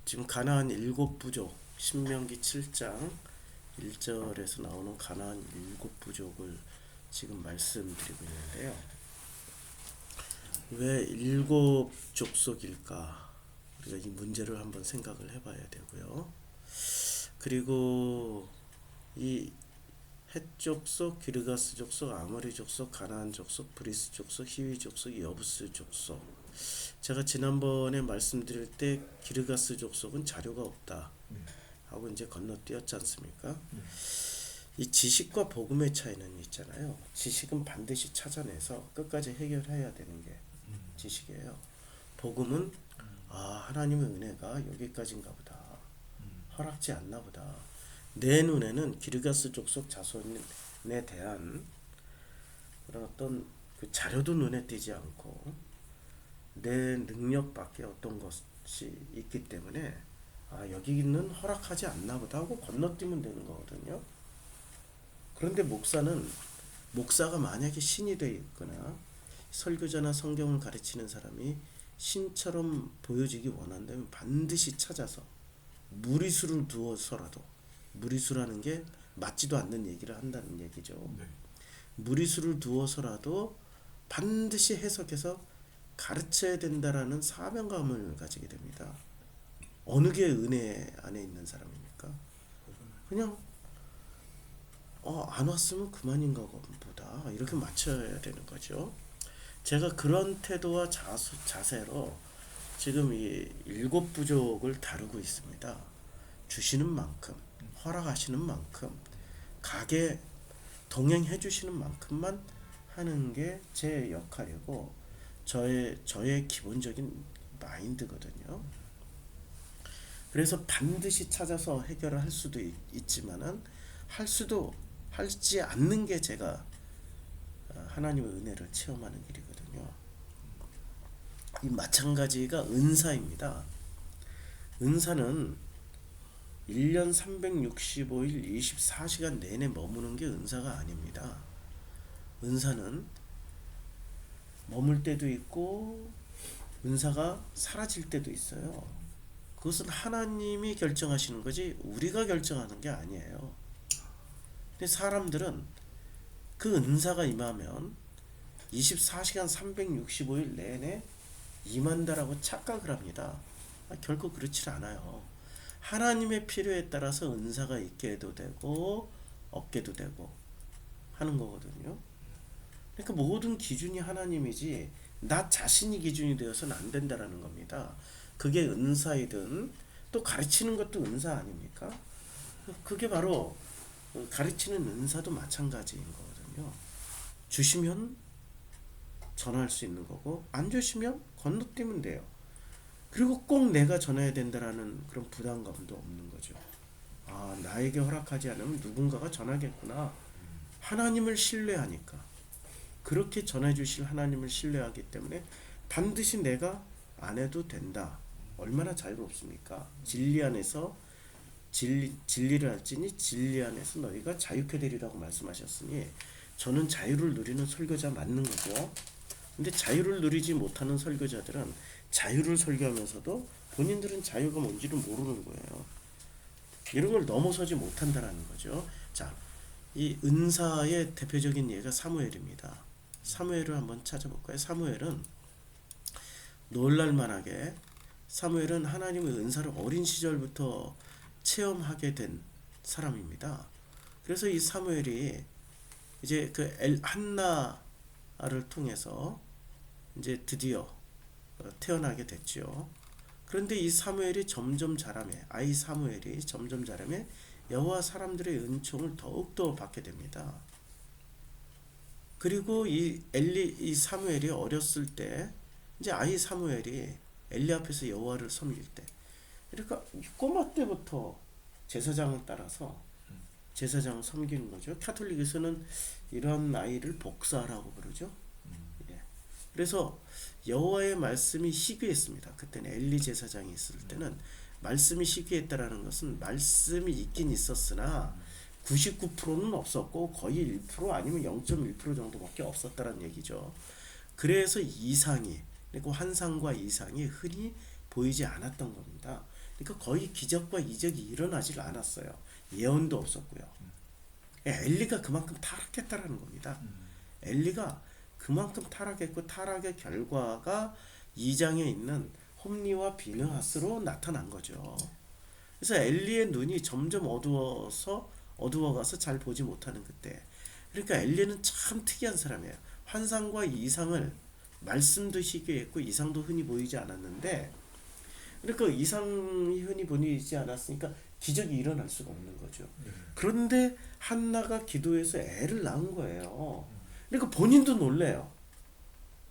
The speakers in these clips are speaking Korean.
지금 가나안 일곱 부족 신명기 7장 1절에서 나오는 가나안 일곱 부족을 지금 말씀드리고 있는데요. 왜 일곱 족속일까? 우리가 이 문제를 한번 생각을 해봐야 되고요. 그리고 이 헷 족속, 기르가스 족속, 아모리 족속, 가나안 족속, 브리스 족속, 히위 족속, 여부스 족속. 제가 지난번에 말씀드릴 때 기르가스 족속은 자료가 없다 하고 이제 건너뛰었지 않습니까? 이 지식과 복음의 차이는 있잖아요. 지식은 반드시 찾아내서 끝까지 해결해야 되는 게 지식이에요. 복음은 하나님의 은혜가 여기까지인가 보다. 허락지 않나 보다. 내 눈에는 기르가스 족속 자손에 대한 그런 어떤 그 자료도 눈에 띄지 않고 내 능력밖에 어떤 것이 있기 때문에 여기는 허락하지 않나 보다 하고 건너뛰면 되는 거거든요. 그런데 목사가 만약에 신이 되어 있거나 설교자나 성경을 가르치는 사람이 신처럼 보여지기 원한다면 반드시 찾아서 무리수를 두어서라도, 무리수라는 게 맞지도 않는 얘기를 한다는 얘기죠. 네. 무리수를 두어서라도 반드시 해석해서 가르쳐야 된다라는 사명감을 가지게 됩니다. 어느 게 은혜 안에 있는 사람입니까? 그냥 안 왔으면 그만인가 보다 이렇게 맞춰야 되는 거죠. 제가 그런 태도와 자세로 지금 이 일곱 부족을 다루고 있습니다. 주시는 만큼, 허락하시는 만큼, 가게 동행해 주시는 만큼만 하는 게 제 역할이고 저의 기본적인 마인드거든요. 그래서 반드시 찾아서 해결을 할 수도 있지만은 하지 않는 게 제가 하나님의 은혜를 체험하는 일이거든요. 이 마찬가지가 은사입니다. 은사는 1년 365일 24시간 내내 머무는 게 은사가 아닙니다. 은사는 머물 때도 있고 은사가 사라질 때도 있어요. 그것은 하나님이 결정하시는 거지 우리가 결정하는 게 아니에요. 근데 사람들은 그 은사가 임하면 24시간 365일 내내 임한다라고 착각을 합니다. 결코 그렇지 않아요. 하나님의 필요에 따라서 은사가 있게도 되고 없게도 되고 하는 거거든요. 그러니까 모든 기준이 하나님이지 나 자신이 기준이 되어서는 안 된다라는 겁니다. 그게 은사이든 또 가르치는 것도 은사 아닙니까? 그게 바로 가르치는 은사도 마찬가지인 거거든요. 주시면 전할 수 있는 거고 안 주시면 건너뛰면 돼요. 그리고 꼭 내가 전해야 된다라는 그런 부담감도 없는 거죠. 나에게 허락하지 않으면 누군가가 전하겠구나. 하나님을 신뢰하니까 그렇게 전해주실 하나님을 신뢰하기 때문에 반드시 내가 안 해도 된다. 얼마나 자유롭습니까? 진리 안에서 진리를 알지니 진리 안에서 너희가 자유케 되리라고 말씀하셨으니 저는 자유를 누리는 설교자 맞는 거죠. 근데 자유를 누리지 못하는 설교자들은 자유를 설교하면서도 본인들은 자유가 뭔지를 모르는 거예요. 이런 걸 넘어서지 못한다라는 거죠. 자, 이 은사의 대표적인 예가 사무엘입니다. 사무엘을 한번 찾아볼까요? 사무엘은 놀랄만하게 사무엘은 하나님의 은사를 어린 시절부터 체험하게 된 사람입니다. 그래서 이 사무엘이 이제 그 한나를 통해서 이제 드디어 태어나게 됐죠. 그런데 이 사무엘이 점점 자라매, 아이 사무엘이 점점 자라매 여호와 사람들의 은총을 더욱더 받게 됩니다. 그리고 이 사무엘이 어렸을 때 이제 아이 사무엘이 엘리 앞에서 여호와를 섬길 때, 그러니까 꼬마 때부터 제사장을 따라서 제사장을 섬기는 거죠. 카톨릭에서는 이런 아이를 복사라고 부르죠. 그래서 여호와의 말씀이 희귀했습니다. 그때는 엘리 제사장이 있을 때는 말씀이 희귀했다라는 것은 말씀이 있긴 있었으나 99%는 없었고 거의 1% 아니면 0.1% 정도밖에 없었다는 얘기죠. 그래서 이상이, 그리고 환상과 이상이 흔히 보이지 않았던 겁니다. 그러니까 거의 기적과 이적이 일어나질 않았어요. 예언도 없었고요. 엘리가 그만큼 타락했다라는 겁니다. 엘리가 그만큼 타락했고 타락의 결과가 2장에 있는 홈리와 비느하스로 나타난 거죠. 그래서 엘리의 눈이 점점 어두워가서 잘 보지 못하는 그때. 그러니까 엘리는 참 특이한 사람이에요. 환상과 이상을 말씀도 희귀했고 이상도 흔히 보이지 않았는데, 그러니까 이상이 흔히 보이지 않았으니까 기적이 일어날 수가 없는 거죠. 그런데 한나가 기도해서 애를 낳은 거예요. 그러니까 본인도 놀래요.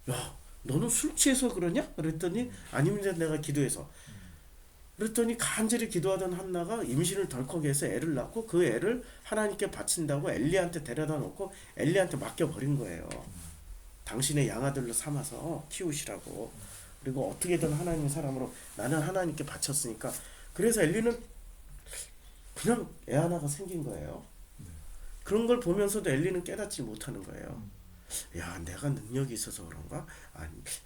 야, 너는 술 취해서 그러냐? 그랬더니 아닙니다. 내가 기도해서. 그랬더니 간절히 기도하던 한나가 임신을 덜컥해서 애를 낳고 그 애를 하나님께 바친다고 엘리한테 데려다 놓고 엘리한테 맡겨버린 거예요. 당신의 양아들로 삼아서 키우시라고. 그리고 어떻게든 하나님의 사람으로 나는 하나님께 바쳤으니까. 그래서 엘리는 그냥 애 하나가 생긴 거예요. 그런 걸 보면서도 엘리는 깨닫지 못하는 거예요. 야, 내가 능력이 있어서 그런가?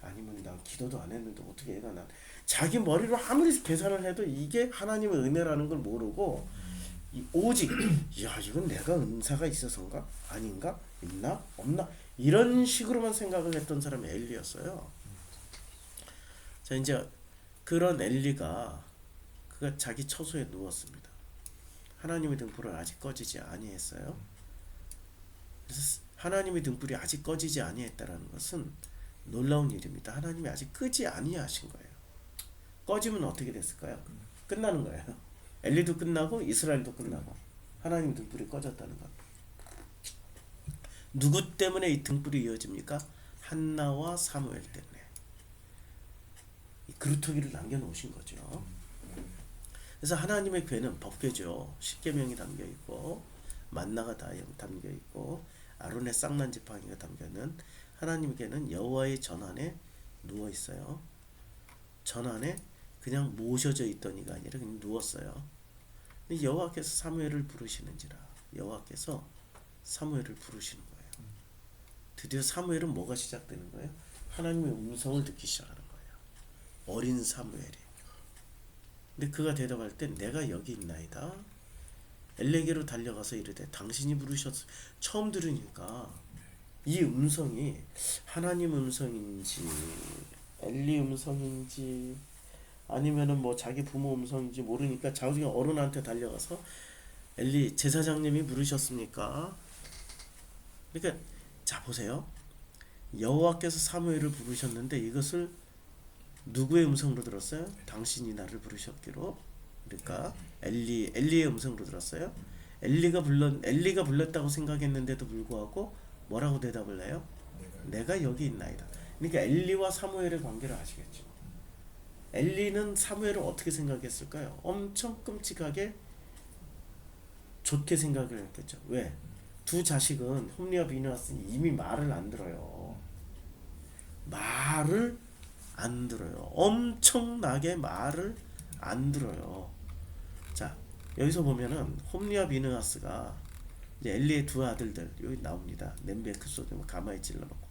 아니면 난 기도도 안 했는데 어떻게 애가 난. 자기 머리로 아무리 계산을 해도 이게 하나님의 은혜라는 걸 모르고 오직 야, 이건 내가 은사가 있어서인가? 아닌가? 있나? 없나? 이런 식으로만 생각을 했던 사람이 엘리였어요. 자, 이제 그런 엘리가 그가 자기 처소에 누웠습니다. 하나님의 등불은 아직 꺼지지 아니했어요. 그래서 하나님의 등불이 아직 꺼지지 아니했다라는 것은 놀라운 일입니다. 하나님이 아직 끄지 아니하신 거예요. 꺼지면 어떻게 됐을까요? 끝나는 거예요. 엘리도 끝나고 이스라엘도 끝나고 하나님 등불이 꺼졌다는 것. 누구 때문에 이 등불이 이어집니까? 한나와 사무엘 때문에. 이 그루터기를 남겨놓으신 거죠. 그래서 하나님의 궤는 법궤죠. 십계명이 담겨 있고 만나가 담겨 있고 아론의 쌍난 지팡이가 담겨 있는 하나님의 궤는 여호와의 전안에 누워 있어요. 전안에 그냥 모셔져 있던 이가 아니라 그냥 누웠어요. 여호와께서 사무엘을 부르시는지라. 여호와께서 사무엘을 부르시는 거예요. 드디어 사무엘은 뭐가 시작되는 거예요? 하나님의 음성을 듣기 시작하는 거예요. 어린 사무엘이. 근데 그가 대답할 때 내가 여기 있나이다. 엘레게로 달려가서 이르되 당신이 부르셨어. 처음 들으니까 이 음성이 하나님 음성인지 엘리 음성인지 아니면은 뭐 자기 부모 음성인지 모르니까 자기 어른한테 달려가서 엘리 제사장님이 부르셨습니까? 그러니까 자 보세요. 여호와께서 사무엘을 부르셨는데 이것을 누구의 음성으로 들었어요? 당신이 나를 부르셨기로. 그러니까 엘리의 음성으로 들었어요. 엘리가 불렀다고 생각했는데도 불구하고 뭐라고 대답을 해요? 내가 여기 있나이다. 그러니까 엘리와 사무엘의 관계를 아시겠죠. 엘리는 사무엘을 어떻게 생각했을까요? 엄청 끔찍하게 좋게 생각을 했겠죠. 왜? 두 자식은 홈리와 비느하스는 이미 말을 안 들어요. 말을 안 들어요. 엄청나게 말을 안 들어요. 자, 여기서 보면은 홈리와 비느하스가 이제 엘리의 두 아들들 여기 나옵니다. 냄비에 그 속에 가마에 찔러놓고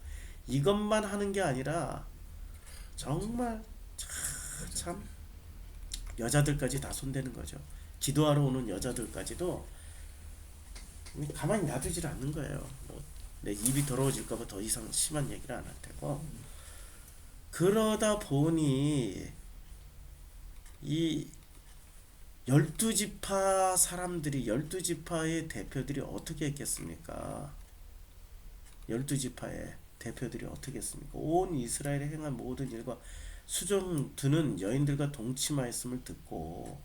이것만 하는 게 아니라 정말 참 여자들까지 다 손대는 거죠. 기도하러 오는 여자들까지도 가만히 놔두질 않는 거예요. 내 입이 더러워질까봐 더 이상 심한 얘기를 안 할 테고. 그러다 보니 이 12지파 사람들이 12지파의 대표들이 어떻게 했겠습니까? 12지파의 대표들이 어떻게 했습니까? 온 이스라엘에 행한 모든 일과 수종 드는 여인들과 동침하였음을 듣고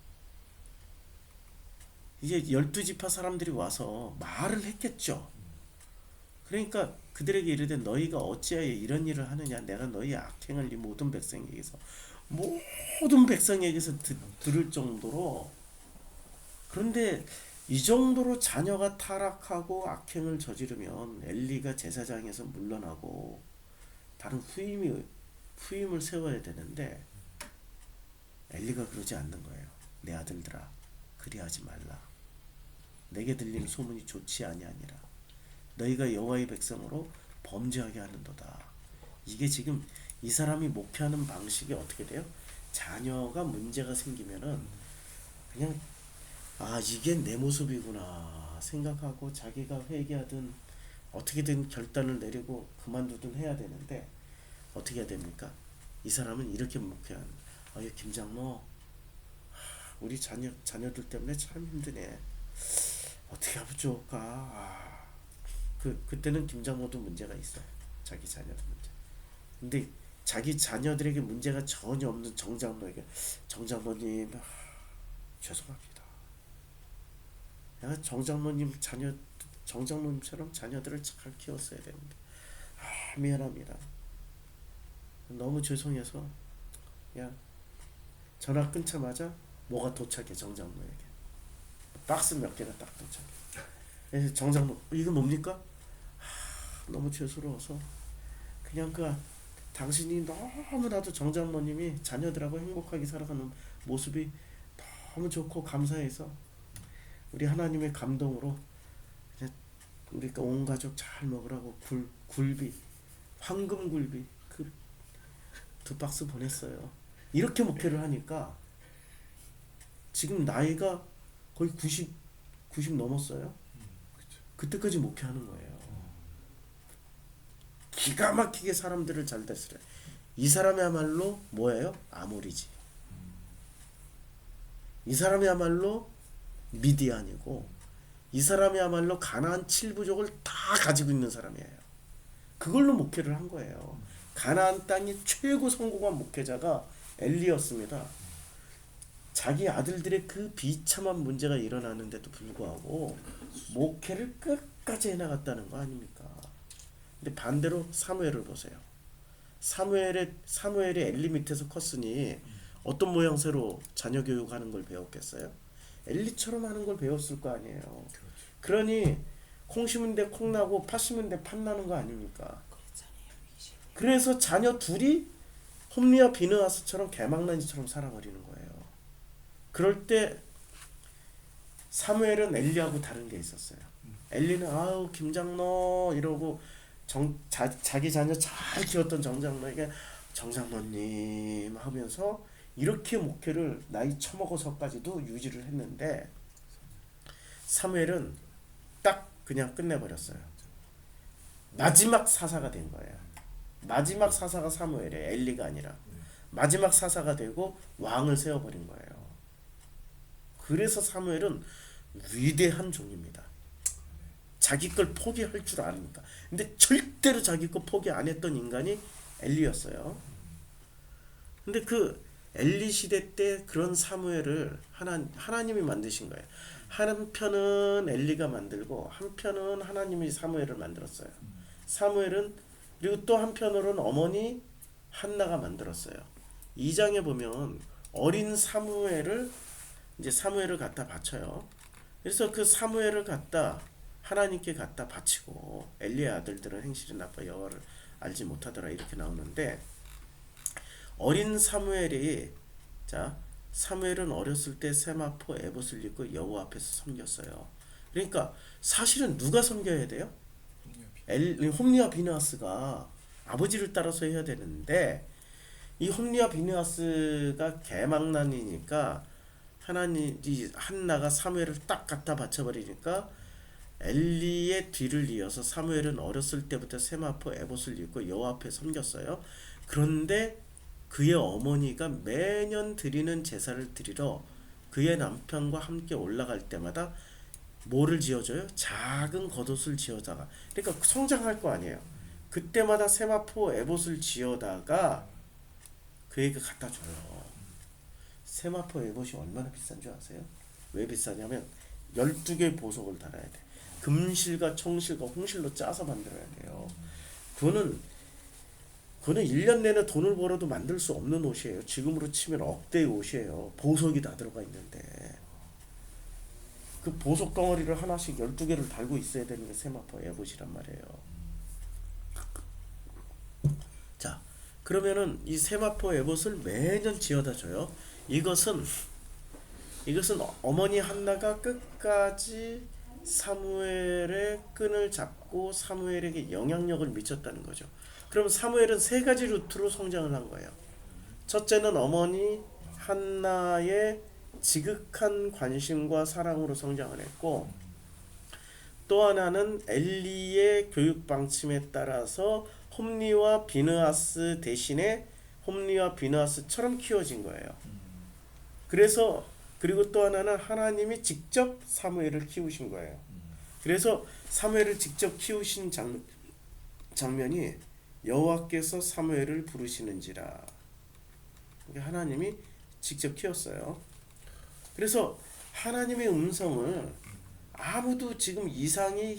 이제 12지파 사람들이 와서 말을 했겠죠. 그러니까 그들에게 이르되 너희가 어찌하여 이런 일을 하느냐. 내가 너희 악행을 이 모든 백성에게서 들을 정도로. 그런데 이 정도로 자녀가 타락하고 악행을 저지르면 엘리가 제사장에서 물러나고 다른 후임을 세워야 되는데 엘리가 그러지 않는 거예요. 내 아들들아 그리하지 말라. 내게 들리는 소문이 좋지 아니하니라. 너희가 여호와의 백성으로 범죄하게 하는도다. 이게 지금 이 사람이 목회하는 방식이 어떻게 돼요? 자녀가 문제가 생기면은 그냥 이게 내 모습이구나 생각하고 자기가 회개하든 어떻게든 결단을 내리고 그만두든 해야 되는데 어떻게 해야 됩니까? 이 사람은 이렇게 목회하는 김장로 우리 자녀들 때문에 참 힘드네. 어떻게 하면 좋을까? 그때는 김장로도 문제가 있어. 자기 자녀들 문제. 근데 자기 자녀들에게 문제가 전혀 없는 정장로에게 정장로님 죄송합니다. 내가 정장로님처럼 자녀들을 잘 키웠어야 되는데 미안합니다. 너무 죄송해서 전화 끊자마자 뭐가 도착해. 정장로에게 박스 몇 개가 딱 도착해. 그래서 정장로 이거 뭡니까? 너무 죄송스러워서 그냥 당신이 너무나도 정장로님이 자녀들하고 행복하게 살아가는 모습이 너무 좋고 감사해서 우리 하나님의 감동으로 우리가 온 가족 잘 먹으라고 굴비 황금 굴비 2박스 보냈어요. 이렇게 목회를 하니까 지금 나이가 거의 90 넘었어요. 그때까지 목회하는 거예요. 기가 막히게 사람들을 잘 다스려요. 이 사람이야말로 뭐예요? 아모리지. 이 사람이야말로 미디안이고 이 사람이야말로 가나안 7부족을 다 가지고 있는 사람이에요. 그걸로 목회를 한 거예요. 가나안 땅의 최고 성공한 목회자가 엘리였습니다. 자기 아들들의 그 비참한 문제가 일어나는데도 불구하고 목회를 끝까지 해나갔다는 거 아닙니까? 근데 반대로 사무엘을 보세요. 사무엘이 엘리 밑에서 컸으니 어떤 모양새로 자녀 교육하는 걸 배웠겠어요? 엘리처럼 하는 걸 배웠을 거 아니에요. 그러니 콩 심은데 콩 나고 팥 심은데 팥 나는 거 아닙니까? 그래서 자녀 둘이 홈리와 비느하스처럼 개망난이처럼 살아버리는 거예요. 그럴 때 사무엘은 엘리하고 다른 게 있었어요. 엘리는 김장로 이러고 자기 자녀 잘 키웠던 정장로에게 정장로님 하면서 이렇게 목회를 나이 처먹어서까지도 유지를 했는데 사무엘은 딱 그냥 끝내버렸어요. 마지막 사사가 된 거예요. 마지막 사사가 사무엘이에요. 엘리가 아니라 마지막 사사가 되고 왕을 세워버린 거예요. 그래서 사무엘은 위대한 종입니다. 자기 걸 포기할 줄 아니까. 근데 절대로 자기 거 포기 안 했던 인간이 엘리였어요. 근데 엘리 시대 때 그런 사무엘을 하나님이 만드신 거예요. 한편은 엘리가 만들고 한편은 하나님이 사무엘을 만들었어요. 사무엘은 그리고 또 한편으로는 어머니 한나가 만들었어요. 2장에 보면 어린 사무엘을 갖다 바쳐요. 그래서 그 사무엘을 갖다 하나님께 갖다 바치고 엘리의 아들들은 행실이 나빠 여호와를 알지 못하더라 이렇게 나오는데 어린 사무엘은 어렸을 때 세마포 에봇을 입고 여호와 앞에서 섬겼어요. 그러니까 사실은 누가 섬겨야 돼요? 홈리와 비느하스가 아버지를 따라서 해야 되는데 이 홈리와 비느하스가 개망난이니까 한나가 사무엘을 딱 갖다 바쳐버리니까 엘리의 뒤를 이어서 사무엘은 어렸을 때부터 세마포 에봇을 입고 여호와 앞에 섬겼어요. 그런데 그의 어머니가 매년 드리는 제사를 드리러 그의 남편과 함께 올라갈 때마다 뭐를 지어줘요? 작은 겉옷을 지어다가 그러니까 성장할 거 아니에요. 그때마다 세마포 에봇을 지어다가 그에게 갖다 줘요. 세마포 에봇이 얼마나 비싼 줄 아세요? 왜 비싸냐면 12개의 보석을 달아야 돼. 금실과 청실과 홍실로 짜서 만들어야 돼요. 그거는 1년 내내 돈을 벌어도 만들 수 없는 옷이에요. 지금으로 치면 억대의 옷이에요. 보석이 다 들어가 있는데 그 보석 덩어리를 하나씩 12개를 달고 있어야 되는 게 세마포 에봇이란 말이에요. 자, 그러면은 이 세마포 에봇을 매년 지어다 줘요. 이것은 어머니 한나가 끝까지 사무엘의 끈을 잡고 사무엘에게 영향력을 미쳤다는 거죠. 그럼 사무엘은 3가지 루트로 성장을 한 거예요. 첫째는 어머니 한나의 지극한 관심과 사랑으로 성장을 했고, 또 하나는 엘리의 교육 방침에 따라서 홈리와 비느하스 대신에 홈리와 비느하스처럼 키워진 거예요. 그래서 그리고 또 하나는 하나님이 직접 사무엘을 키우신 거예요. 그래서 사무엘을 직접 키우신 장면이 여호와께서 사무엘을 부르시는지라. 하나님이 직접 키웠어요. 그래서 하나님의 음성을 아무도 지금 이상이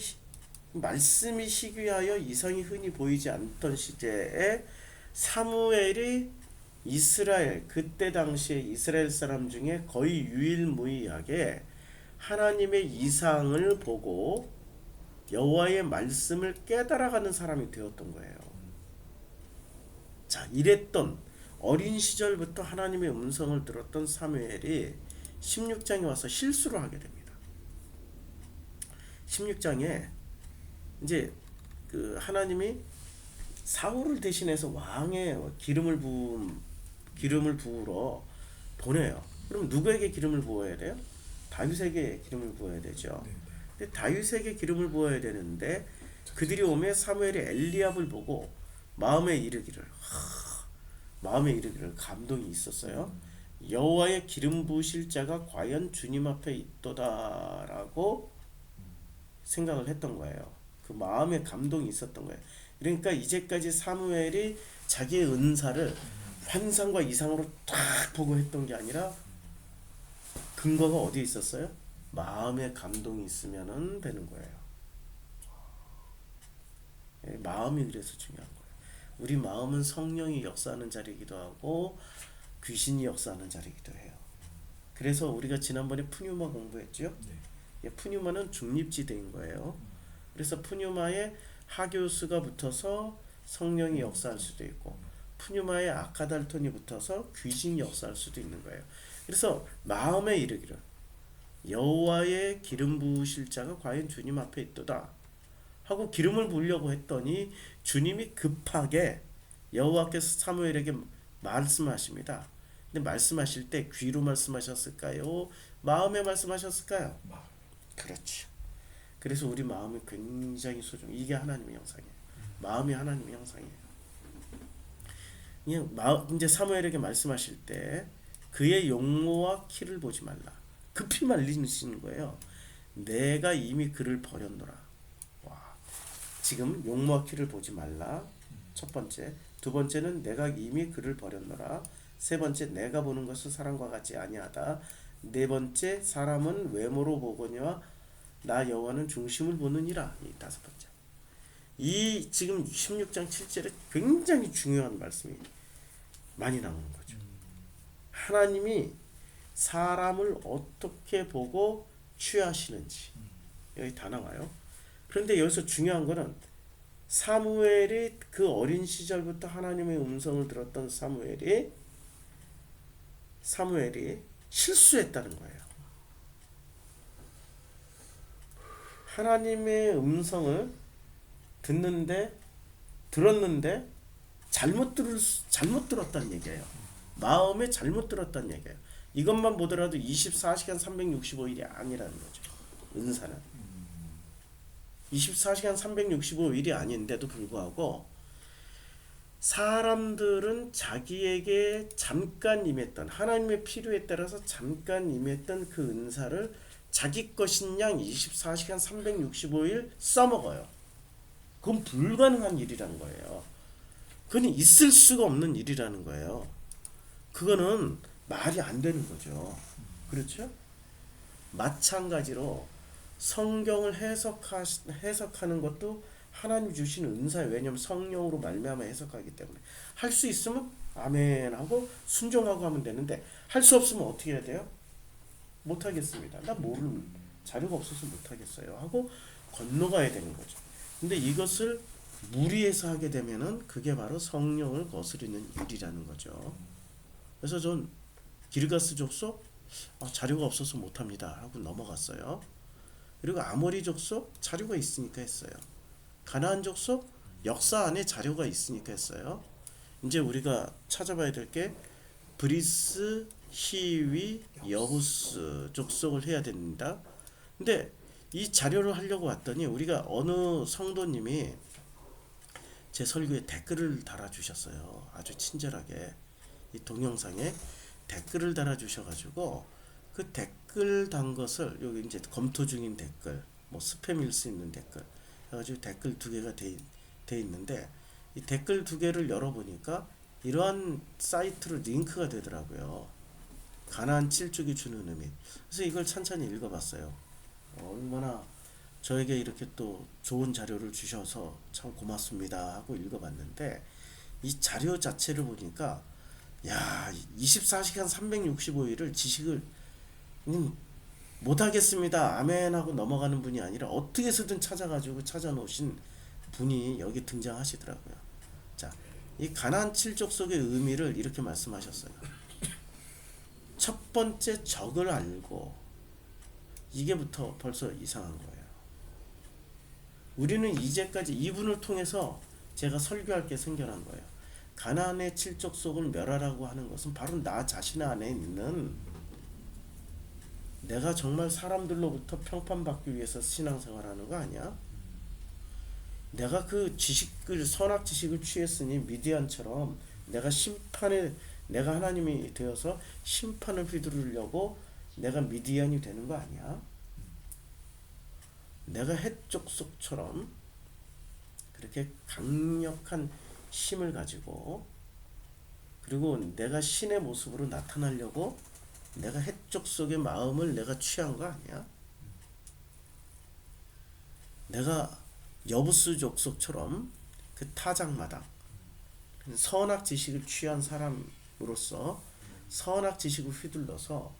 말씀이 희귀하여 이상이 흔히 보이지 않던 시대에 사무엘이 이스라엘 그때 당시에 이스라엘 사람 중에 거의 유일무이하게 하나님의 이상을 보고 여호와의 말씀을 깨달아가는 사람이 되었던 거예요. 자, 이랬던 어린 시절부터 하나님의 음성을 들었던 사무엘이 16장에 와서 실수를 하게 됩니다. 16장에 이제 그 하나님이 사울을 대신해서 왕의 기름을 부으러 보내요. 그럼 누구에게 기름을 부어야 돼요? 다윗에게 기름을 부어야 되죠. 근데 다윗에게 기름을 부어야 되는데 그들이 오매 사무엘이 엘리압을 보고 마음에 이르기를 감동이 있었어요. 여호와의 기름 부으실 자가 과연 주님 앞에 있도다라고 생각을 했던 거예요. 그 마음에 감동이 있었던 거예요. 그러니까 이제까지 사무엘이 자기의 은사를 환상과 이상으로 딱 보고 했던 게 아니라 근거가 어디에 있었어요? 마음에 감동이 있으면 되는 거예요. 마음이 그래서 중요한 거예요. 우리 마음은 성령이 역사하는 자리이기도 하고 귀신이 역사하는 자리이기도 해요. 그래서 우리가 지난번에 푸뉴마 공부했죠. 푸뉴마는 중립지대인 거예요. 그래서 푸뉴마에 하교수가 붙어서 성령이 역사할 수도 있고 푸뉴마에 아카달톤이 붙어서 귀신이 역사할 수도 있는 거예요. 그래서 마음에 이르기를 여호와의 기름 부으실 자가 과연 주님 앞에 있도다 하고 기름을 부으려고 했더니 주님이 급하게 여호와께서 사무엘에게 말씀하십니다. 근데 말씀하실 때 귀로 말씀하셨을까요? 마음에 말씀하셨을까요? 그렇죠. 그래서 우리 마음이 굉장히 소중해요. 이게 하나님의 형상이에요. 마음이 하나님의 형상이에요. 이제 사무엘에게 말씀하실 때 그의 용모와 키를 보지 말라. 급히 말리시는 거예요. 내가 이미 그를 버렸노라. 와, 지금 용모와 키를 보지 말라. 첫 번째. 두 번째는 내가 이미 그를 버렸노라. 세 번째, 내가 보는 것은 사람과 같지 아니하다. 네 번째, 사람은 외모로 보거니와 나 여호와는 중심을 보느니라. 이 다섯 번째. 이 지금 16장 7절에 굉장히 중요한 말씀이 많이 나오는 거죠. 하나님이 사람을 어떻게 보고 취하시는지 여기 다 나와요. 그런데 여기서 중요한 거는 사무엘이 그 어린 시절부터 하나님의 음성을 들었던 사무엘이 실수했다는 거예요. 하나님의 음성을 들었는데 잘못 들었다는 얘기예요. 마음에 잘못 들었다는 얘기예요. 이것만 보더라도 24시간 365일이 아니라는 거죠. 은사는 24시간 365일이 아닌데도 불구하고 사람들은 자기에게 잠깐 임했던 하나님의 필요에 따라서 잠깐 임했던 그 은사를 자기 것인 양 24시간 365일 써먹어요. 그건 불가능한 일이라는 거예요. 그건 있을 수가 없는 일이라는 거예요. 그거는 말이 안 되는 거죠. 그렇죠? 마찬가지로 성경을 해석하는 것도 하나님 주신 은사예요. 왜냐하면 성령으로 말미암아 해석하기 때문에 할 수 있으면 아멘 하고 순종하고 하면 되는데 할 수 없으면 어떻게 해야 돼요? 못하겠습니다. 나 모르는 자료가 없어서 못하겠어요 하고 건너가야 되는 거죠. 근데 이것을 무리해서 하게 되면은 그게 바로 성령을 거스르는 일이라는 거죠. 그래서 전 기르가스 족속 자료가 없어서 못합니다 하고 넘어갔어요. 그리고 아모리 족속 자료가 있으니까 했어요. 가나안 족속 역사 안에 자료가 있으니까 했어요. 이제 우리가 찾아봐야 될 게 브리스, 히위, 여부스 족속을 해야 된다. 근데 이 자료를 하려고 왔더니 우리가 어느 성도님이 제 설교에 댓글을 달아주셨어요. 아주 친절하게 이 동영상에 댓글을 달아주셔가지고 그 댓글 단 것을 여기 이제 검토 중인 댓글, 뭐 스팸일 수 있는 댓글, 해가지고 댓글 두 개가 돼 있는데 이 댓글 두 개를 열어보니까 이러한 사이트로 링크가 되더라고요. 가나안 7쪽이 주는 의미. 그래서 이걸 찬찬히 읽어봤어요. 얼마나 저에게 이렇게 또 좋은 자료를 주셔서 참 고맙습니다 하고 읽어봤는데 이 자료 자체를 보니까 야 24시간 365일을 지식을 못하겠습니다 아멘 하고 넘어가는 분이 아니라 어떻게 해서든 찾아가지고 찾아놓으신 분이 여기 등장하시더라고요. 자, 이 가나안 7족속의 의미를 이렇게 말씀하셨어요. 첫 번째 적을 알고, 이게부터 벌써 이상한 거예요. 우리는 이제까지 이분을 통해서 제가 설교할 게 생겨난 거예요. 가나안의 7족속을 멸하라고 하는 것은 바로 나 자신 안에 있는, 내가 정말 사람들로부터 평판받기 위해서 신앙생활하는 거 아니야? 내가 그 지식을, 선악 지식을 취했으니 미디안처럼 내가 하나님이 되어서 심판을 휘두르려고 내가 미디안이 되는 거 아니야? 내가 헷 족속처럼 그렇게 강력한 힘을 가지고, 그리고 내가 신의 모습으로 나타나려고 내가 헷 족속의 마음을 내가 취한 거 아니야? 내가 여부스 족속처럼 그 타작마당, 선악 지식을 취한 사람으로서 선악 지식을 휘둘러서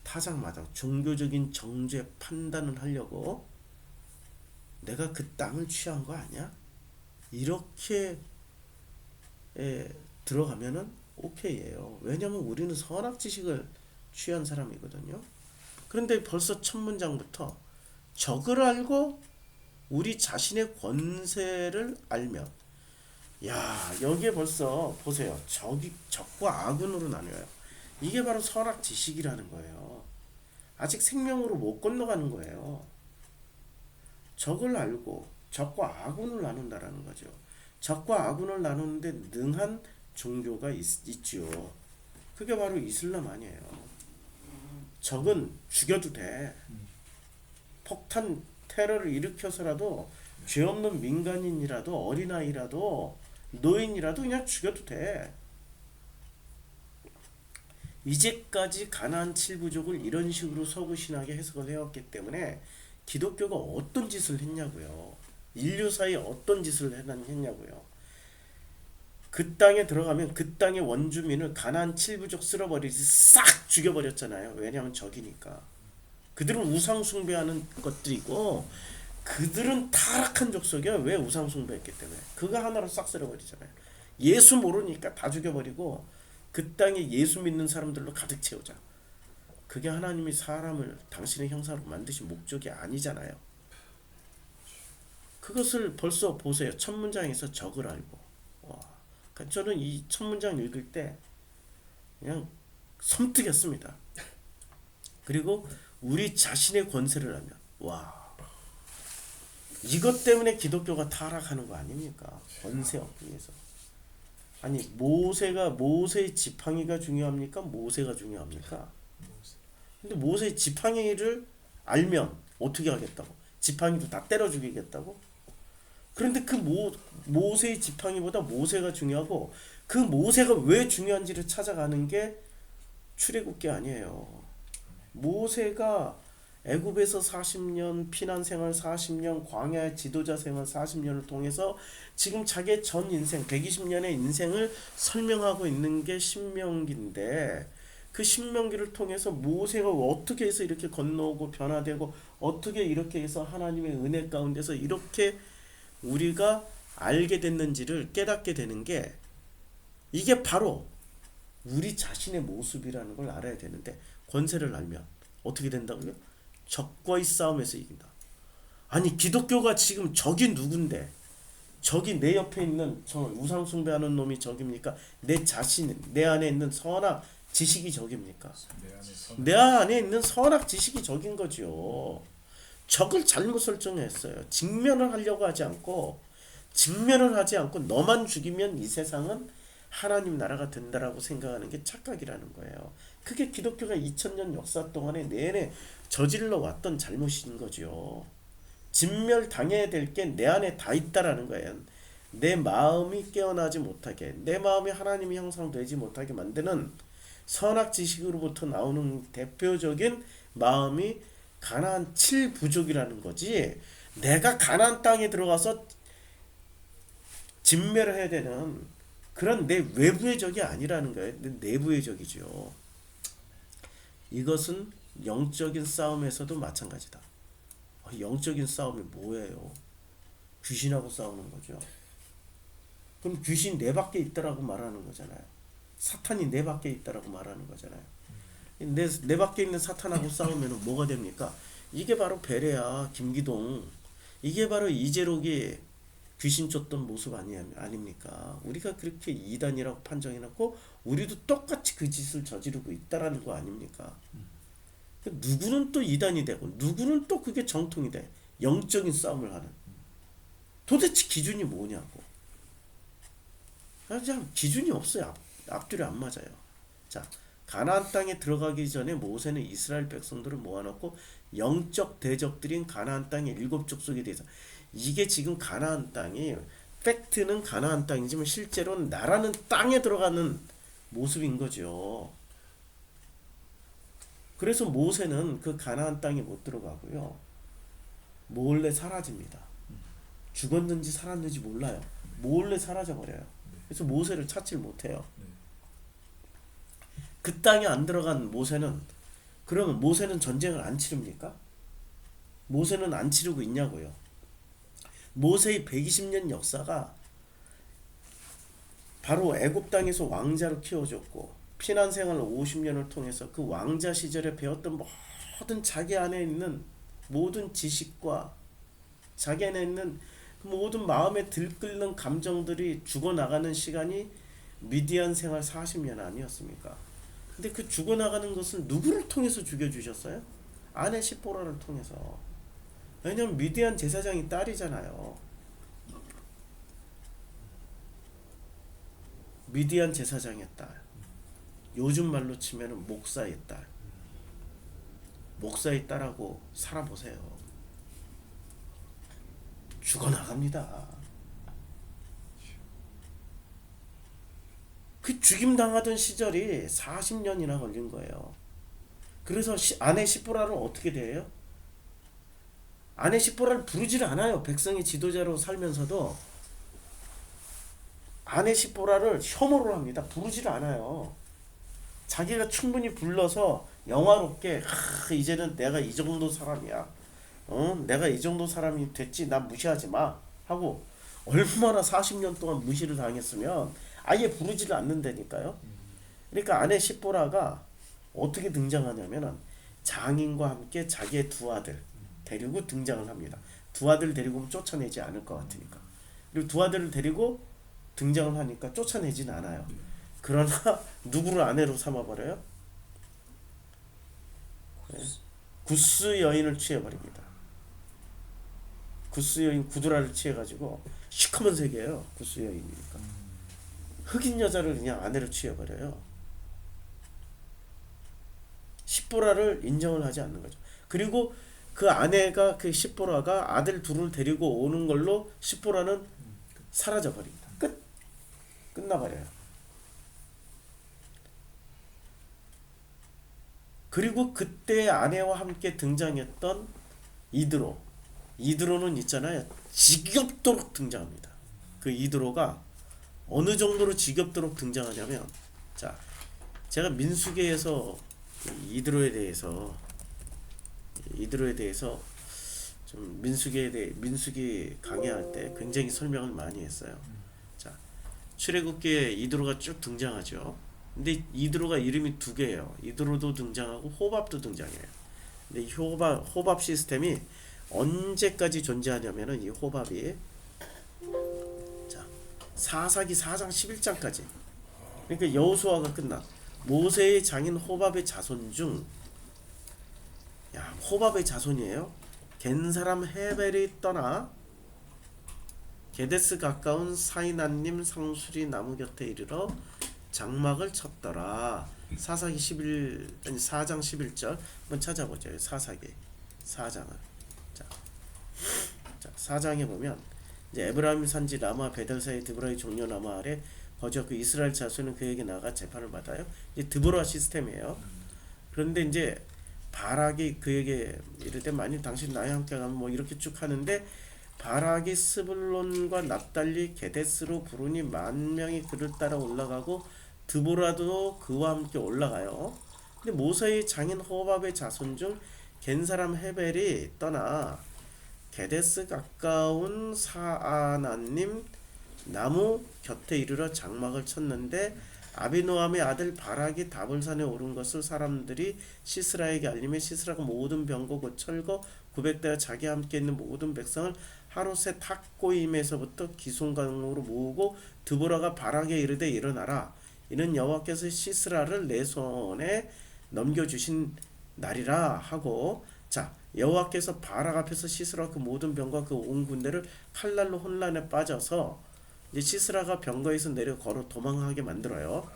타작마당, 종교적인 정죄 판단을 하려고 내가 그 땅을 취한 거 아니야? 이렇게 들어가면은 오케이예요. 왜냐면 우리는 선악 지식을 취한 사람이거든요. 그런데 벌써 첫 문장부터 적을 알고 우리 자신의 권세를 알면, 야, 여기에 벌써 보세요. 적과 아군으로 나뉘어요. 이게 바로 선악 지식이라는 거예요. 아직 생명으로 못 건너가는 거예요. 적을 알고 적과 아군을 나눈다라는 거죠. 적과 아군을 나누는데 능한 종교가 있지요. 그게 바로 이슬람 아니에요. 적은 죽여도 돼. 폭탄 테러를 일으켜서라도, 죄 없는 민간인이라도, 어린아이라도, 노인이라도 그냥 죽여도 돼. 이제까지 가나안 7부족을 이런 식으로 서구신학에 해석을 해왔기 때문에 기독교가 어떤 짓을 했냐고요. 인류사에 어떤 짓을 했냐고요. 그 땅에 들어가면 그 땅의 원주민을 가나안 7부족 쓸어버리지 싹 죽여버렸잖아요. 왜냐하면 적이니까. 그들은 우상 숭배하는 것들이고, 그들은 타락한 족속이야. 왜? 우상 숭배했기 때문에. 그거 하나로 싹 쓸어버리잖아요. 예수 모르니까 다 죽여버리고 그 땅에 예수 믿는 사람들로 가득 채우자. 그게 하나님이 사람을 당신의 형상으로 만드신 목적이 아니잖아요. 그것을 벌써 보세요. 첫 문장에서 적을 알고. 와, 그러니까 저는 이 첫 문장 읽을 때 그냥 섬뜩했습니다. 그리고 우리 자신의 권세를 알면, 와, 이것 때문에 기독교가 타락하는 거 아닙니까? 권세 얻기 위해서. 아니, 모세의 지팡이가 중요합니까? 모세가 중요합니까? 근데 모세의 지팡이를 알면 어떻게 하겠다고? 지팡이도 다 때려 죽이겠다고? 그런데 그 모세의 지팡이보다 모세가 중요하고, 그 모세가 왜 중요한지를 찾아가는 게 출애굽기 아니에요. 모세가 애굽에서 40년, 피난 생활 40년, 광야의 지도자 생활 40년을 통해서 지금 자기의 전 인생, 120년의 인생을 설명하고 있는 게 신명기인데, 그 신명기를 통해서 모세가 어떻게 해서 이렇게 건너오고 변화되고, 어떻게 이렇게 해서 하나님의 은혜 가운데서 이렇게 우리가 알게 됐는지를 깨닫게 되는 게, 이게 바로 우리 자신의 모습이라는 걸 알아야 되는데, 권세를 알면 어떻게 된다고요? 적과의 싸움에서 이긴다. 아니, 기독교가 지금 적이 누군데? 적이 내 옆에 있는 저 우상 숭배하는 놈이 적입니까? 내 자신, 내 안에 있는 선악 지식이 적입니까? 내 안에 있는 선악 지식이 적인 거죠. 적을 잘못 설정했어요. 직면을 하려고 하지 않고, 직면을 하지 않고 너만 죽이면 이 세상은 하나님 나라가 된다라고 생각하는 게 착각이라는 거예요. 그게 기독교가 2000년 역사 동안에 내내 저질러 왔던 잘못인 거죠. 진멸당해야 될 게 내 안에 다 있다라는 거예요. 내 마음이 깨어나지 못하게, 내 마음이 하나님이 형성되지 못하게 만드는 선악 지식으로부터 나오는 대표적인 마음이 가나안 7부족이라는 거지, 내가 가나안 땅에 들어가서 진멸을 해야 되는 그런 내 외부의 적이 아니라는 거예요. 내 내부의 적이죠. 이것은 영적인 싸움에서도 마찬가지다. 영적인 싸움이 뭐예요? 귀신하고 싸우는 거죠. 그럼 귀신 내 밖에 있다라고 말하는 거잖아요. 사탄이 내 밖에 있다라고 말하는 거잖아요. 내 밖에 있는 사탄하고 싸우면 뭐가 됩니까? 이게 바로 베레아, 김기동, 이게 바로 이재록이 귀신 쫓던 모습 아닙니까? 우리가 그렇게 이단이라고 판정해놓고 우리도 똑같이 그 짓을 저지르고 있다라는 거 아닙니까? 누구는 또 이단이 되고 누구는 또 그게 정통이 돼. 영적인 싸움을 하는. 도대체 기준이 뭐냐고. 그냥 기준이 없어요. 앞뒤로 안 맞아요. 자, 가나안 땅에 들어가기 전에 모세는 이스라엘 백성들을 모아놓고 영적 대적들인 가나안 땅의 7족속에 대해서, 이게 지금 가나안 땅이 팩트는 가나안 땅이지만 실제로는 나라는 땅에 들어가는 모습인 거죠. 그래서 모세는 그 가나안 땅에 못 들어가고요, 몰래 사라집니다. 죽었는지 살았는지 몰라요. 몰래 사라져 버려요. 그래서 모세를 찾질 못해요. 그 땅에 안 들어간 모세는, 그러면 모세는 전쟁을 안 치릅니까? 모세는 안 치르고 있냐고요. 모세의 120년 역사가 바로 애굽 땅에서 왕자로 키워졌고, 피난 생활 50년을 통해서 그 왕자 시절에 배웠던 모든 자기 안에 있는 모든 지식과 자기 안에 있는 그 모든 마음에 들끓는 감정들이 죽어나가는 시간이 미디안 생활 40년 아니었습니까? 근데 그 죽어나가는 것은 누구를 통해서 죽여주셨어요? 아내 시보라를 통해서. 왜냐면 미디안 제사장이 딸이잖아요. 미디안 제사장의 딸. 요즘 말로 치면은 목사의 딸. 목사의 딸하고 살아보세요. 죽어나갑니다. 그 죽임당하던 시절이 40년이나 걸린 거예요. 그래서 아내 시보라를 어떻게 대해요? 아내 시보라를 부르지를 않아요. 백성의 지도자로 살면서도 아내 시보라를 혐오를 합니다. 부르지를 않아요. 자기가 충분히 불러서 영화롭게, 이제는 내가 이 정도 사람이야, 내가 이 정도 사람이 됐지, 난 무시하지 마 하고, 얼마나 40년 동안 무시를 당했으면 아예 부르지를 않는다니까요. 그러니까 아내 시보라가 어떻게 등장하냐면은 장인과 함께 자기의 두 아들 데리고 등장을 합니다. 두 아들 데리고 쫓아내지 않을 것 같으니까. 그리고 두 아들을 데리고 등장을 하니까 쫓아내진 않아요. 그러나 누구를 아내로 삼아버려요? 네. 구스 여인을 취해버립니다. 구스 여인 구두라를 취해가지고 시커먼 색이에요. 구스 여인이니까. 흑인 여자를 그냥 아내로 취해버려요. 십보라를 인정을 하지 않는 거죠. 그리고 그 아내가, 그 십보라가 아들 둘을 데리고 오는 걸로 십보라는 사라져버립니다. 끝나버려요. 그리고 그때 아내와 함께 등장했던 이드로는 있잖아요. 지겹도록 등장합니다. 그 이드로가 어느 정도로 지겹도록 등장하냐면, 자, 제가 민수기에서 이드로에 대해서 좀 민수기 강의할 때 굉장히 설명을 많이 했어요. 자, 출애굽기에 이드로가 쭉 등장하죠. 근데 이드로가 이름이 두 개예요. 이드로도 등장하고 호밥도 등장해요. 근데 이 호밥 시스템이 언제까지 존재하냐면은, 이 호밥이 사사기 4장 11장까지. 그러니까 여호수아가 끝나. 모세의 장인 호밥의 자손 중, 야, 호밥의 자손이에요. 겐 사람 헤벨이 떠나 게데스 가까운 사이나님 상수리 나무 곁에 이르러 장막을 쳤더라. 사사기 4장 11절 한번 찾아보죠. 사사기 4장을. 자, 4장에 보면 이제 에브라임 산지 라마 베델 사이 드보라의 종려 나무 아래 거저 그 이스라엘 자손은 그에게 나가 재판을 받아요. 이제 드보라 시스템이에요. 그런데 이제 바락이 그에게 이르되 만일 당신 나와 함께 가면 뭐 이렇게 쭉 하는데, 바락이 스불론과 납달리 게데스로 부르니 10,000명이 그를 따라 올라가고 드보라도 그와 함께 올라가요. 근데 모세의 장인 호밥의 자손 중 겐 사람 헤벨이 떠나 게데스 가까운 사아나님 나무 곁에 이르러 장막을 쳤는데, 아비노함의 아들 바락이 다볼산에 오른 것을 사람들이 시스라에게 알리며 시스라가 모든 병거 곧 철거 900대와 자기와 함께 있는 모든 백성을 하롯의 탁고임에서부터 기송강으로 모으고 드보라가 바락에 이르되 일어나라, 이는 여호와께서 시스라를 내 손에 넘겨주신 날이라 하고, 자, 여호와께서 바락 앞에서 시스라 그 모든 병과 그 온 군대를 칼날로 혼란에 빠져서 이제 시스라가 병거에서 내려 걸어 도망하게 만들어요.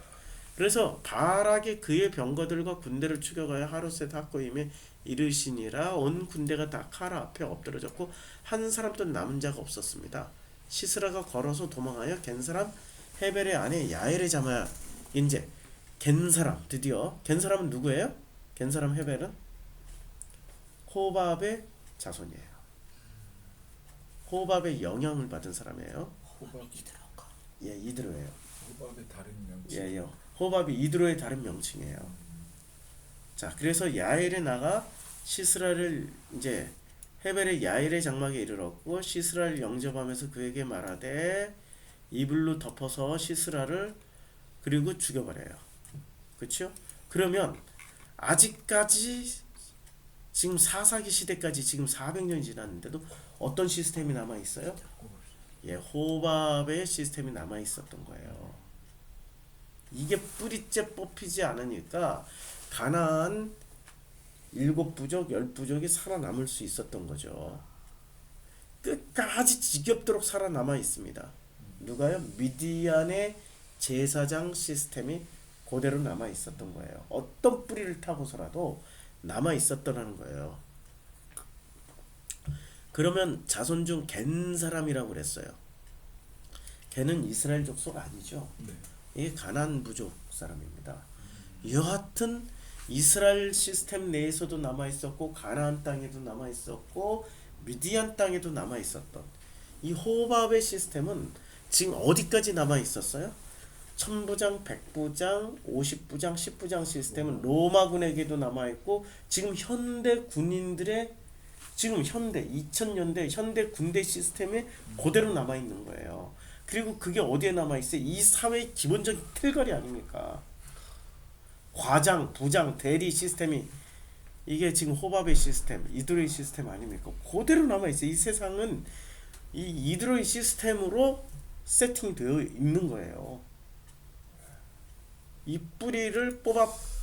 그래서 바락이 그의 병거들과 군대를 추격하여 하롯셋 핫고임에 이르시니라. 온 군대가 다 카라 앞에 엎드러졌고 한 사람도 남은 자가 없었습니다. 시스라가 걸어서 도망하여 겐 사람 헤벨의 아내 야엘의 자마. 이제 겐 사람, 드디어 겐 사람은 누구예요? 겐 사람 헤벨은 호밥의 자손이에요. 호밥의 영향을 받은 사람이에요. 호밥이 이드로인가? 예, 이드로예요. 호밥의 다른 명칭. 예. 호밥이 이드로의 다른 명칭이에요. 자, 그래서 야엘에 나가 시스라를 이제 헤벨의 야엘의 장막에 이르렀고 시스라를 영접하면서 그에게 말하되 이불로 덮어서 시스라를 그리고 죽여버려요. 그렇죠? 그러면 아직까지 지금 사사기 시대까지 지금 400년이 지났는데도 어떤 시스템이 남아 있어요? 예, 호밥의 시스템이 남아 있었던 거예요. 이게 뿌리째 뽑히지 않으니까 가나안 7부족, 10부족이 살아남을 수 있었던 거죠. 끝까지 지겹도록 살아남아 있습니다. 누가요? 미디안의 제사장 시스템이 그대로 남아 있었던 거예요. 어떤 뿌리를 타고서라도 남아 있었더라는 거예요. 그러면 자손 중 겐 사람이라고 그랬어요. 겐은 이스라엘 족속 아니죠. 네. 이게 가나안 부족 사람입니다. 여하튼 이스라엘 시스템 내에서도 남아 있었고 가나안 땅에도 남아 있었고 미디안 땅에도 남아 있었던 이 호밥의 시스템은 지금 어디까지 남아 있었어요? 1000부장, 100부장, 50부장, 10부장 시스템은 로마군에게도 남아 있고 지금 현대 군인들의 지금 현대 2000년대 현대 군대 시스템에 그대로 남아 있는 거예요. 그리고 그게 어디에 남아 있어요? 이 사회의 기본적인 틀거리 아닙니까? 과장, 부장, 대리 시스템이 이게 지금 호밥의 시스템, 이드로의 시스템 아닙니까? 그대로 남아 있어요. 이 세상은 이 이드로의 시스템으로 세팅되어 있는 거예요. 이 뿌리를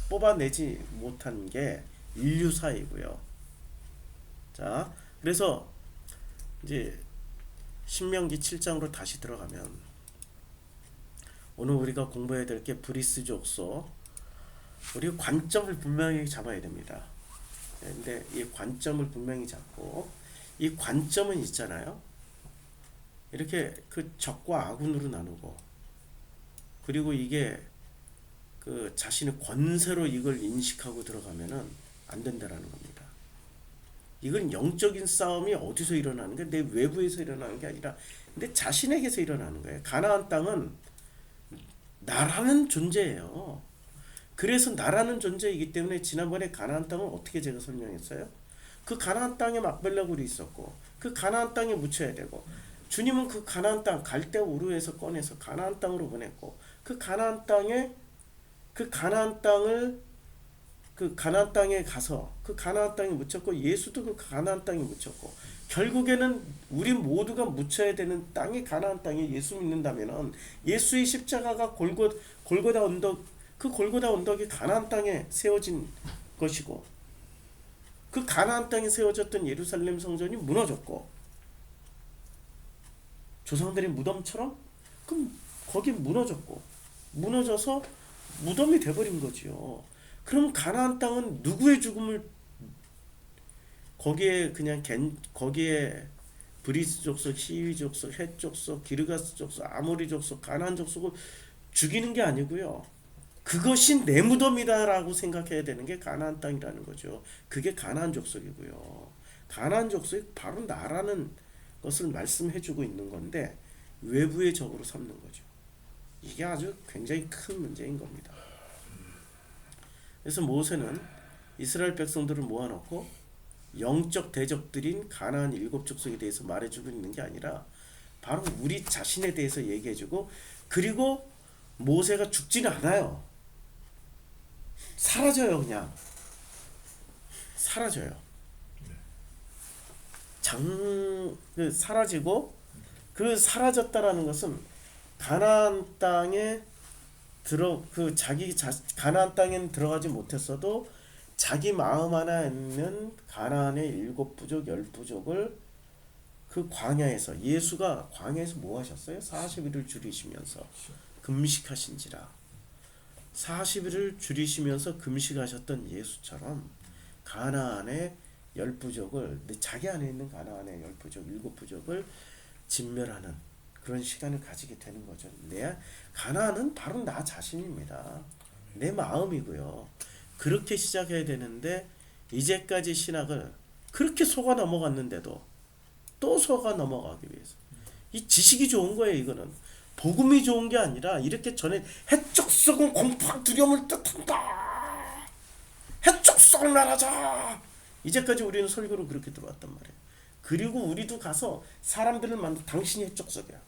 뽑아내지 못한 게 인류사이고요. 자, 그래서 이제 신명기 7장으로 다시 들어가면 오늘 우리가 공부해야 될 게 브리스 족속. 우리 관점을 분명히 잡아야 됩니다. 근데 이 관점을 분명히 잡고 이 관점은 있잖아요. 이렇게 그 적과 아군으로 나누고 그리고 이게 그 자신의 권세로 이걸 인식하고 들어가면은 안 된다라는 겁니다. 이건 영적인 싸움이 어디서 일어나는 게 내 외부에서 일어나는 게 아니라 내 자신에게서 일어나는 거예요. 가나안 땅은 나라는 존재예요. 그래서 나라는 존재이기 때문에 지난번에 가나안 땅을 어떻게 제가 설명했어요? 그 가나안 땅에 막벨라굴이 있었고 그 가나안 땅에 묻혀야 되고 주님은 그 가나안 땅 갈대 우르에서 꺼내서 가나안 땅으로 보냈고 그 가나안 땅을 그 가나안 땅에 가서 그 가나안 땅에 묻혔고 예수도 그 가나안 땅에 묻혔고 결국에는 우리 모두가 묻혀야 되는 땅이 가나안 땅에 예수 믿는다면은 예수의 십자가가 골고다 언덕 그 골고다 언덕이 가나안 땅에 세워진 것이고 그 가나안 땅에 세워졌던 예루살렘 성전이 무너졌고 조상들의 무덤처럼 그 거기 무너졌고 무너져서 무덤이 돼버린 거지요. 그럼 가나안 땅은 누구의 죽음을 거기에 거기에 브리스 족속, 히위 족속, 헷 족속, 기르가스 족속, 아모리 족속, 가나안 족속을 죽이는 게 아니고요. 그것이 내 무덤이다라고 생각해야 되는 게 가나안 땅이라는 거죠. 그게 가나안 족속이고요. 가나안 족속이 바로 나라는 것을 말씀해주고 있는 건데 외부의 적으로 삼는 거죠. 이게 아주 굉장히 큰 문제인 겁니다. 그래서 모세는 이스라엘 백성들을 모아놓고 영적 대적들인 가나안 7족속에 대해서 말해주고 있는 게 아니라 바로 우리 자신에 대해서 얘기해주고 그리고 모세가 죽지는 않아요. 사라져요. 그냥 사라져요. 사라지고 그 사라졌다라는 것은 가나안 땅에 가나안 땅엔 들어가지 못했어도 자기 마음 안에 있는 가나안의 7부족 10부족을 그 광야에서 예수가 광야에서 뭐 하셨어요? 40일을 줄이시면서 금식하신지라 40일을 줄이시면서 금식하셨던 예수처럼 가나안의 10부족을 자기 안에 있는 가나안의 10부족 7부족을 진멸하는 그런 시간을 가지게 되는 거죠. 가나안은 바로 나 자신입니다. 내 마음이고요. 그렇게 시작해야 되는데 이제까지 신학을 그렇게 속아 넘어갔는데도 또 속아 넘어가기 위해서 이 지식이 좋은 거예요. 이거는 복음이 좋은 게 아니라 이렇게 전에 해적석은 공포와 두려움을 뜻한다. 해적석을 말하자. 이제까지 우리는 설교로 그렇게 들어왔단 말이에요. 그리고 우리도 가서 사람들을 만나 당신이 해적석이야.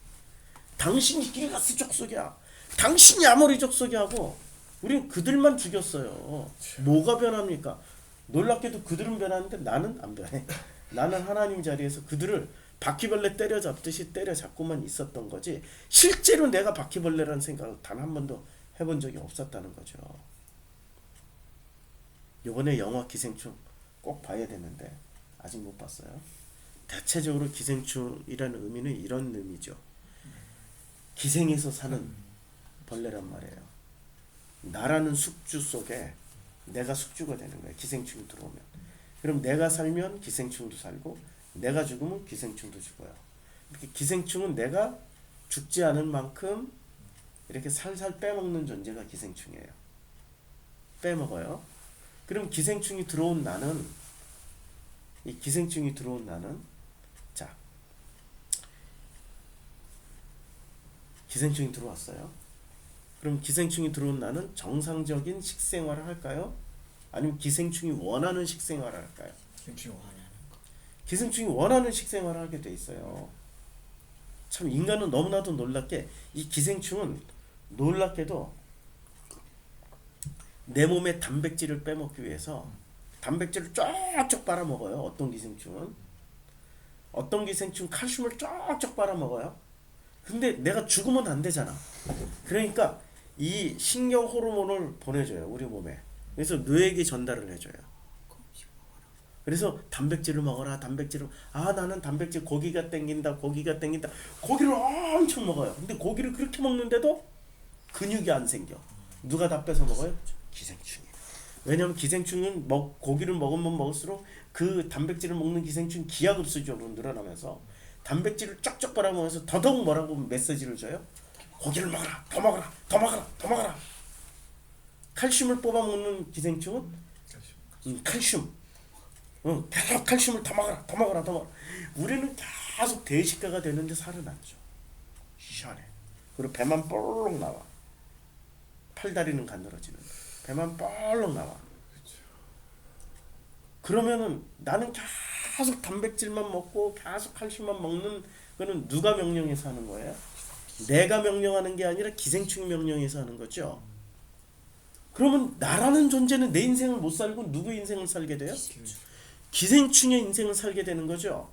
당신이 기르가스 족속이야. 당신이 아모리 족속이야 하고 우리는 그들만 죽였어요. 뭐가 변합니까? 놀랍게도 그들은 변하는데 나는 안 변해. 나는 하나님 자리에서 그들을 바퀴벌레 때려잡듯이 때려잡고만 있었던 거지 실제로 내가 바퀴벌레라는 생각을 단 한 번도 해본 적이 없었다는 거죠. 이번에 영화 기생충 꼭 봐야 되는데 아직 못 봤어요. 대체적으로 기생충이라는 의미는 이런 의미죠. 기생에서 사는 벌레란 말이에요. 나라는 숙주 속에 내가 숙주가 되는 거예요. 기생충이 들어오면. 그럼 내가 살면 기생충도 살고 내가 죽으면 기생충도 죽어요. 이렇게 기생충은 내가 죽지 않은 만큼 이렇게 살살 빼먹는 존재가 기생충이에요. 빼먹어요. 그럼 기생충이 들어온 나는 자 기생충이 들어왔어요. 그럼 기생충이 들어온 나는 정상적인 식생활을 할까요? 아니면 기생충이 원하는 식생활을 할까요? 기생충이 원하는 식생활을 하게 돼 있어요. 참 인간은 너무나도 놀랍게 이 기생충은 놀랍게도 내 몸의 단백질을 빼먹기 위해서 단백질을 쫙쫙 빨아먹어요. 어떤 기생충은 칼슘을 쫙쫙 빨아먹어요. 근데 내가 죽으면 안 되잖아. 그러니까 이 신경 호르몬을 보내줘요. 우리 몸에. 그래서 뇌에게 전달을 해줘요. 그래서 단백질을 먹어라. 나는 단백질 고기가 땡긴다. 고기를 엄청 먹어요. 근데 고기를 그렇게 먹는데도 근육이 안 생겨. 누가 다 뺏어 먹어요? 기생충이. 왜냐하면 기생충은 고기를 먹으면 먹을수록 그 단백질을 먹는 기생충 기하급수적으로 늘어나면서 단백질을 쫙쫙 빨아먹으면서 더더욱 뭐라고 메시지를 줘요? 고기를 먹어라. 더 먹어라. 칼슘을 뽑아먹는 기생충은 칼슘. 계속 칼슘을 더 먹어라. 우리는 계속 대식가가 되는데 살은 안 쪄. 시원해. 그리고 배만 볼록 나와. 팔다리는 가늘어지는데 배만 볼록 나와. 그러면은 나는 계속 단백질만 먹고 계속 칼슘만 먹는 거는 누가 명령해서 하는 거예요? 내가 명령하는 게 아니라 기생충이 명령해서 하는 거죠. 그러면 나라는 존재는 내 인생을 못 살고 누구의 인생을 살게 돼요? 기생충의 인생을 살게 되는 거죠.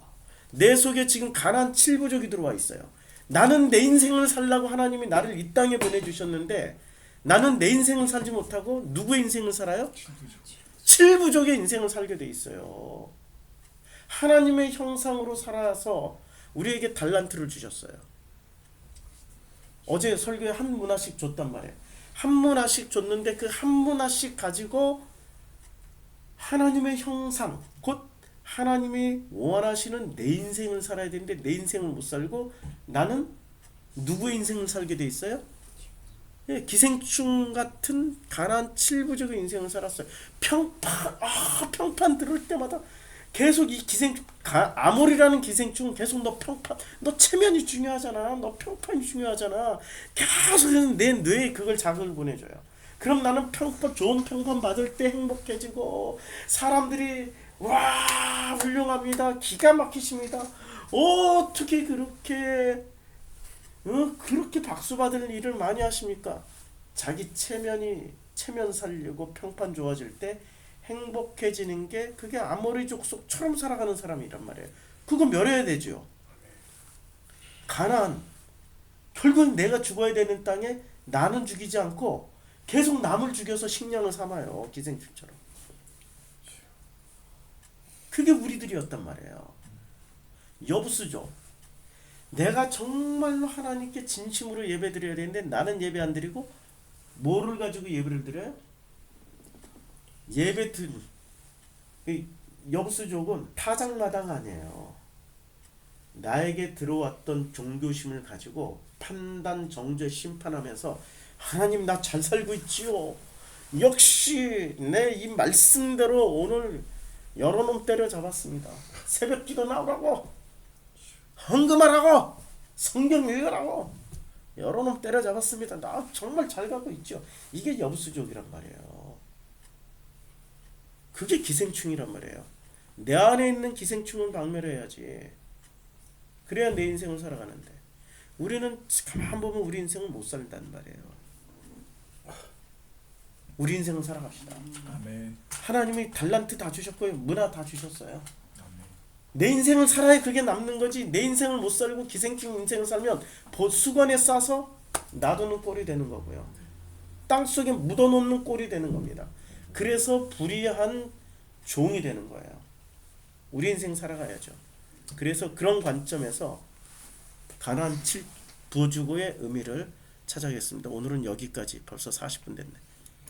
내 속에 지금 가나안 7부족이 들어와 있어요. 나는 내 인생을 살라고 하나님이 나를 이 땅에 보내주셨는데 나는 내 인생을 살지 못하고 누구의 인생을 살아요? 7부족의 인생을 살게 돼 있어요. 하나님의 형상으로 살아서 우리에게 달란트를 주셨어요. 어제 설교에 한 문화씩 줬단 말이에요. 한 문화씩 줬는데 그 한 문화씩 가지고 하나님의 형상, 곧 하나님이 원하시는 내 인생을 살아야 되는데 내 인생을 못 살고 나는 누구의 인생을 살게 돼 있어요? 예, 기생충 같은 가나안 7부족의 인생을 살았어요. 평판 들을 때마다 계속 이 아몰이라는 기생충은 계속 너 평판, 너 체면이 중요하잖아, 너 평판이 중요하잖아. 계속 내 뇌에 그걸 자극을 보내줘요. 그럼 나는 좋은 평판 받을 때 행복해지고 사람들이 와 훌륭합니다, 기가 막히십니다. 어떻게 그렇게 그렇게 박수 받을 일을 많이 하십니까? 자기 체면 살리고 평판 좋아질 때 행복해지는 게 그게 아모리 족속처럼 살아가는 사람이란 말이에요. 그거 멸해야 되죠. 가나안 결국은 내가 죽어야 되는 땅에 나는 죽이지 않고 계속 남을 죽여서 식량을 삼아요. 기생충처럼. 그게 우리들이었단 말이에요. 여부수죠. 내가 정말로 하나님께 진심으로 예배드려야 되는데 나는 예배 안 드리고 뭐를 가지고 예배를 드려요? 여부수족은 타작마당 아니에요. 나에게 들어왔던 종교심을 가지고 판단, 정죄, 심판하면서 하나님 나 잘 살고 있지요. 역시 내 이 말씀대로 오늘 여러 놈 때려잡았습니다. 새벽기도 나오라고, 헌금하라고, 성경 읽으라고 여러 놈 때려잡았습니다. 나 정말 잘 가고 있죠. 이게 여부수족이란 말이에요. 그게 기생충이란 말이에요. 내 안에 있는 기생충은 박멸해야지. 그래야 내 인생을 살아가는데 우리는 가만 보면 우리 인생을 못 살단 말이에요. 우리 인생을 살아갑시다. 아멘. 하나님이 달란트 다 주셨고요, 문화 다 주셨어요. 아멘. 내 인생을 살아야 그게 남는 거지. 내 인생을 못 살고 기생충 인생을 살면 수건에 싸서 놔두는 꼴이 되는 거고요, 땅속에 묻어놓는 꼴이 되는 겁니다. 그래서 불의한 종이 되는 거예요. 우리 인생 살아가야죠. 그래서 그런 관점에서 가나안 7부족의 의미를 찾아겠습니다. 오늘은 여기까지. 벌써 40분 됐네.